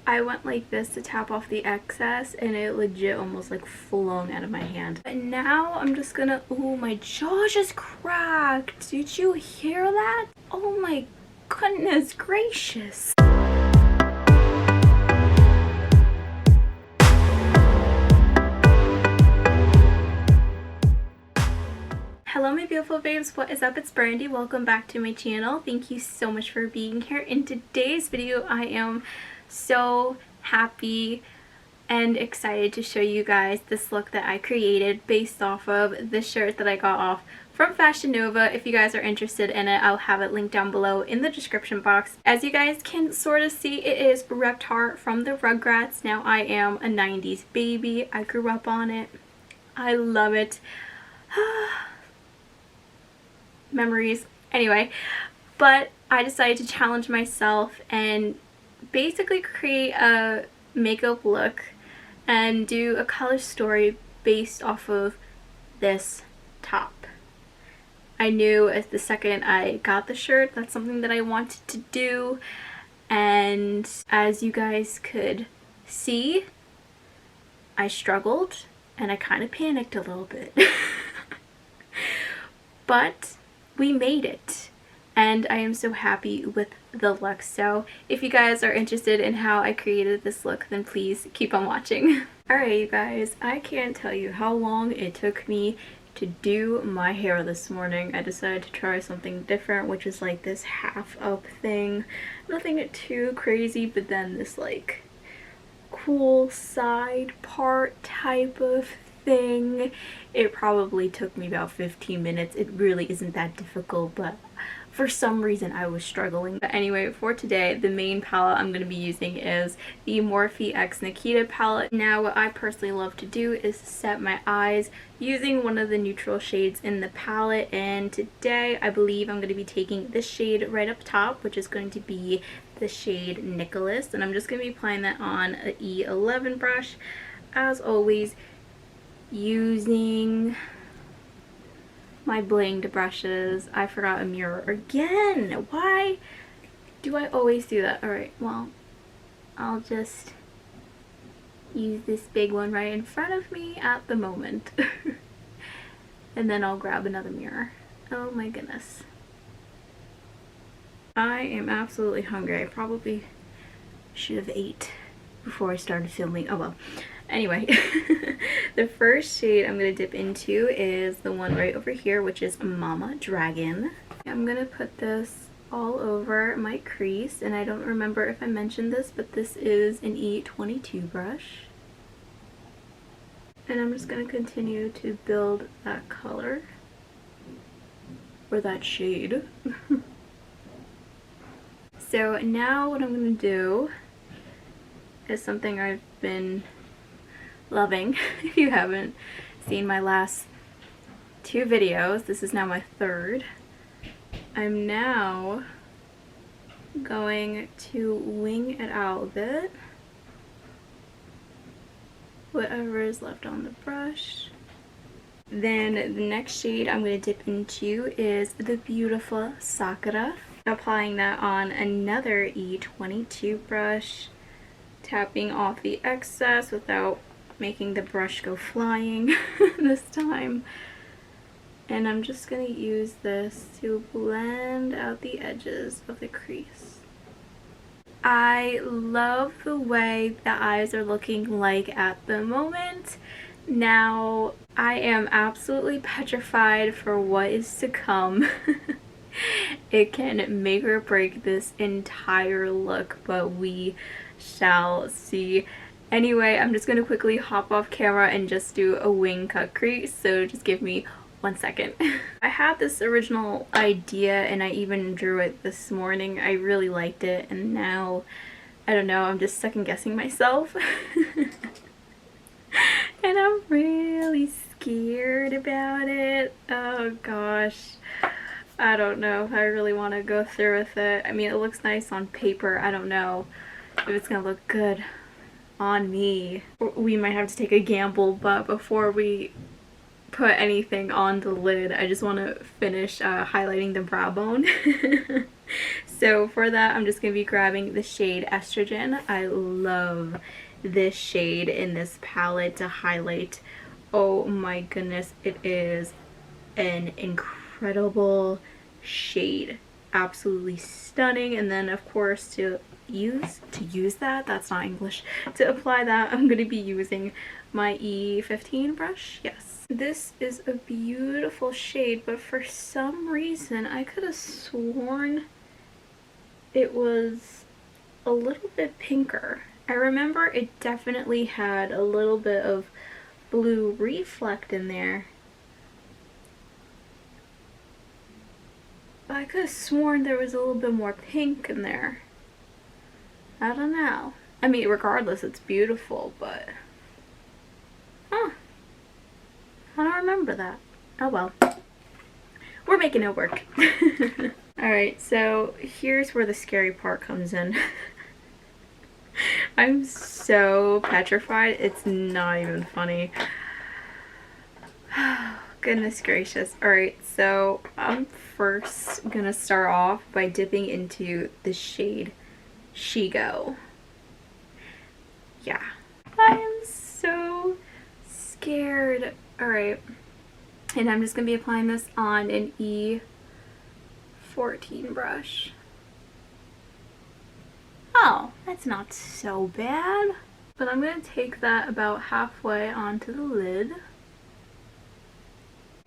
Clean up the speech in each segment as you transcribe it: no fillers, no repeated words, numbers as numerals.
I went like this to tap off the excess and it legit almost like flung out of my hand. And now I'm just gonna, oh, my jaw just cracked. Did you hear that? Oh my goodness gracious. Hello my beautiful babes, what is up? It's Brandi. Welcome back to my channel. Thank you so much for being here. In today's video, I am so happy and excited to show you guys this look that I created based off of this shirt that I got off from Fashion Nova. If you guys are interested in it, I'll have it linked down below in the description box. As you guys can sort of see, it is Reptar from the Rugrats. Now, I am a 90s baby. I grew up on it. I love it. Memories. Anyway, but I decided to challenge myself and basically create a makeup look and do a color story based off of this top. I knew as the second I got the shirt, that's something that I wanted to do, and as you guys could see, I struggled and I kind of panicked a little bit. But we made it, and I am so happy with the look. So if you guys are interested in how I created this look, then please keep on watching. Alright you guys, I can't tell you how long it took me to do my hair this morning. I decided to try something different, which is like this half up thing. Nothing too crazy, but then this like cool side part type of thing. It probably took me about 15 minutes. It really isn't that difficult, but for some reason I was struggling. But anyway, for today, the main palette I'm going to be using is the Morphe x Nikita palette. Now, what I personally love to do is set my eyes using one of the neutral shades in the palette, and today I believe I'm going to be taking this shade right up top, which is going to be the shade Nicholas, and I'm just going to be applying that on an E11 brush, as always, using my blinged brushes. I forgot a mirror again. Why do I always do that? Alright, well, I'll just use this big one right in front of me at the moment. And then I'll grab another mirror. Oh my goodness. I am absolutely hungry. I probably should have ate before I started filming. Oh well. Anyway, the first shade I'm going to dip into is the one right over here, which is Mama Dragun. I'm going to put this all over my crease, and I don't remember if I mentioned this, but this is an E22 brush. And I'm just going to continue to build that color, or that shade. So now what I'm going to do is something I've been loving. If you haven't seen my last two videos, this is now my third. I'm now going to wing it out a bit, whatever is left on the brush. Then the next shade I'm going to dip into is the beautiful Sakura. Applying that on another E22 brush, tapping off the excess without making the brush go flying this time. And I'm just going to use this to blend out the edges of the crease. I love the way the eyes are looking like at the moment. Now, I am absolutely petrified for what is to come. It can make or break this entire look, but we shall see. Anyway, I'm just going to quickly hop off camera and just do a wing cut crease, so just give me 1 second. I had this original idea and I even drew it this morning. I really liked it, and now, I don't know, I'm just second guessing myself. And I'm really scared about it. Oh gosh. I don't know if I really want to go through with it. I mean, it looks nice on paper. I don't know if it's going to look good on me. We might have to take a gamble, but before we put anything on the lid, I just want to finish highlighting the brow bone. So for that, I'm just going to be grabbing the shade Estrogen. I love this shade in this palette to highlight. Oh my goodness, it is an incredible shade. Absolutely stunning. And then of course to use that, that's not English, to apply that, I'm going to be using my E15 brush. Yes. This is a beautiful shade, but for some reason I could have sworn it was a little bit pinker. I remember it definitely had a little bit of blue reflect in there. But I could have sworn there was a little bit more pink in there. I don't know. I mean, regardless, it's beautiful, but... Huh. I don't remember that. Oh well. We're making it work. Alright, so here's where the scary part comes in. I'm so petrified, it's not even funny. Goodness gracious. Alright, so I'm first gonna start off by dipping into the shade Shigo. Yeah. I am so scared. Alright. And I'm just gonna be applying this on an E14 brush. Oh, that's not so bad. But I'm going to take that about halfway onto the lid.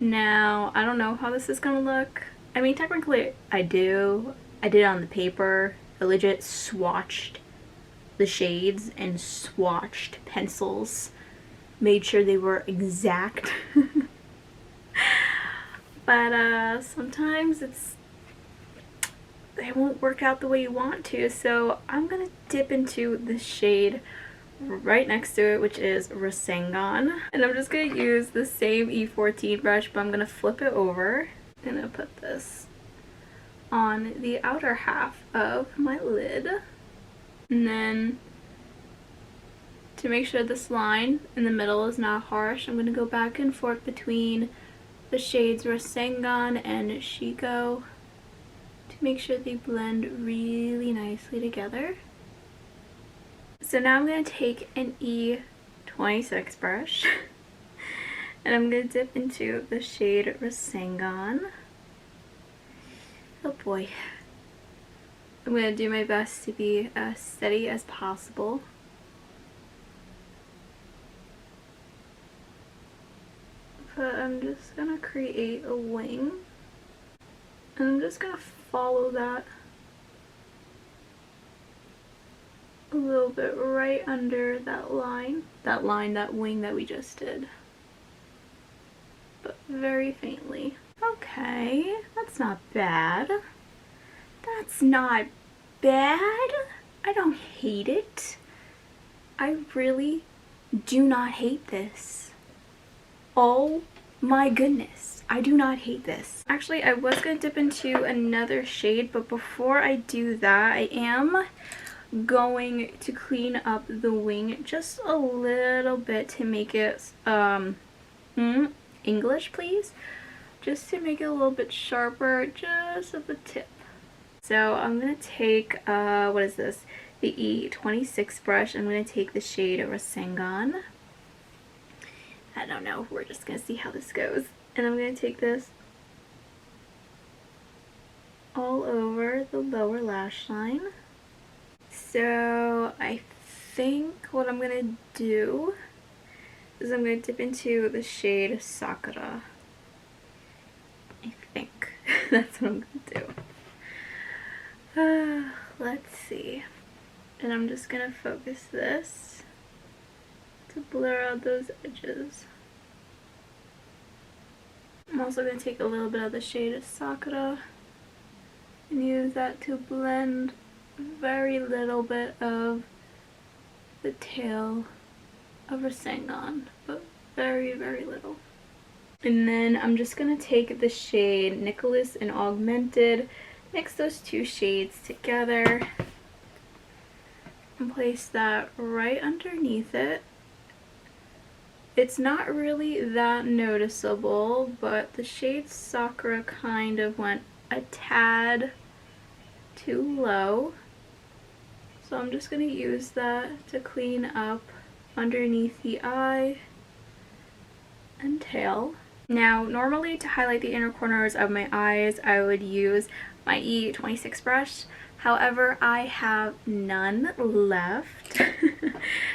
Now, I don't know how this is going to look. I mean, technically I do. I did it on the paper. I legit swatched the shades and swatched pencils. Made sure they were exact. But sometimes they won't work out the way you want to, so I'm gonna dip into the shade right next to it, which is Rasengan, and I'm just gonna use the same E14 brush, but I'm gonna flip it over. I'm gonna put this on the outer half of my lid, and then to make sure this line in the middle is not harsh, I'm gonna go back and forth between the shades Rasengan and Shigo to make sure they blend really nicely together. So now I'm going to take an E26 brush and I'm going to dip into the shade Rasengan. Oh boy. I'm going to do my best to be as steady as possible. But I'm just going to create a wing. And I'm just going to follow that a little bit right under that line, that wing that we just did. But very faintly. Okay, that's not bad. That's not bad. I don't hate it. I really do not hate this. Oh my goodness, I do not hate this. Actually, I was going to dip into another shade, but before I do that, I am going to clean up the wing just a little bit to make it, English please? Just to make it a little bit sharper, just at the tip. So I'm going to take, what is this? The E26 brush. I'm going to take the shade Rasengan. I don't know, we're just going to see how this goes. And I'm going to take this all over the lower lash line. So I think what I'm going to do is I'm going to dip into the shade Sakura. I think that's what I'm going to do. Let's see. And I'm just going to focus this to blur out those edges. I'm also going to take a little bit of the shade of Sakura and use that to blend very little bit of the tail of Rasengan, but very, very little. And then I'm just going to take the shade Nicholas and Augmented, mix those two shades together, and place that right underneath it. It's not really that noticeable, but the shade Sakura kind of went a tad too low. So I'm just going to use that to clean up underneath the eye and tail. Now, normally to highlight the inner corners of my eyes, I would use my E26 brush. However, I have none left.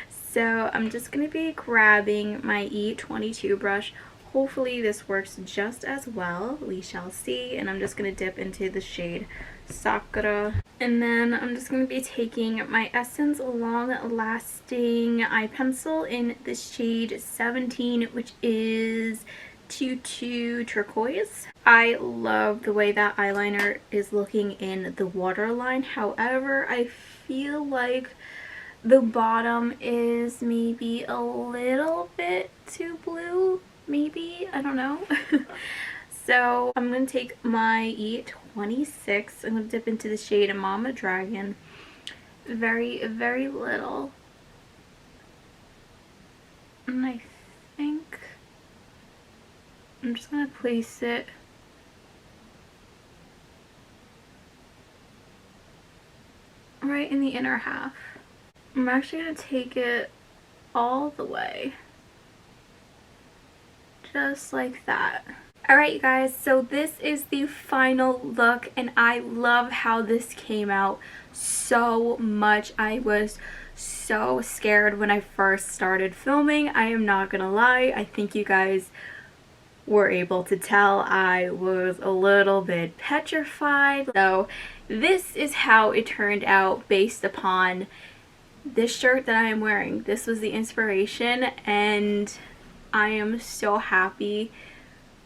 So I'm just going to be grabbing my E22 brush. Hopefully this works just as well. We shall see. And I'm just going to dip into the shade Sakura. And then I'm just going to be taking my Essence Long Lasting Eye Pencil in the shade 17, which is Tutu Turquoise. I love the way that eyeliner is looking in the waterline. However, I feel like the bottom is maybe a little bit too blue. Maybe, I don't know. So I'm going to take my E26. I'm going to dip into the shade Mama Dragon. Very, very little. And I think I'm just going to place it right in the inner half. I'm actually going to take it all the way. Just like that. Alright you guys, so this is the final look and I love how this came out so much. I was so scared when I first started filming. I am not gonna lie, I think you guys were able to tell I was a little bit petrified. So this is how it turned out based upon this shirt that I am wearing. This was the inspiration and I am so happy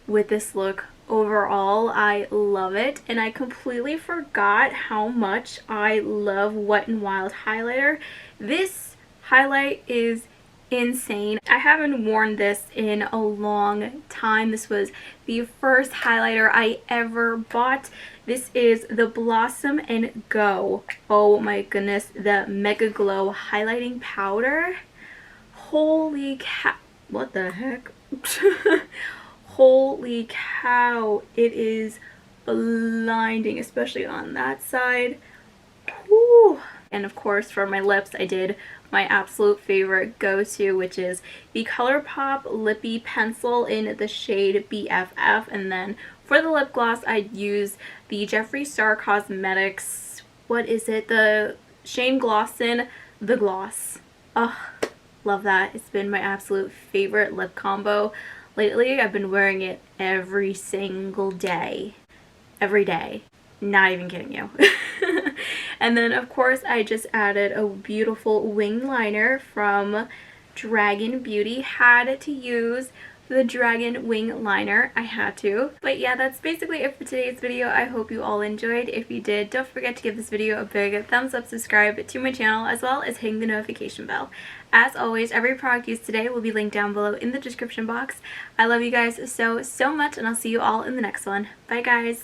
with this look overall. I love it, and I completely forgot how much I love Wet n Wild highlighter. This highlight is insane. I haven't worn this in a long time. This was the first highlighter I ever bought. This is the Blossom and Go. Oh my goodness, the Mega Glow highlighting powder. Holy cow. What the heck? Holy cow, it is blinding, especially on that side. Woo. And of course for my lips I did my absolute favorite go-to, which is the ColourPop Lippie pencil in the shade BFF. And then for the lip gloss I use the Jeffree Star Cosmetics, what is it, the Shane Glosson The Gloss. Ugh, love that. It's been my absolute favorite lip combo. Lately, I've been wearing it every single day. Every day. Not even kidding you. And then, of course, I just added a beautiful wing liner from Dragun Beauty. Had to use the DragunWing liner. I had to. But yeah, that's basically it for today's video. I hope you all enjoyed. If you did, don't forget to give this video a big thumbs up, subscribe to my channel, as well as hitting the notification bell. As always, every product used today will be linked down below in the description box. I love you guys so much, and I'll see you all in the next one. Bye guys!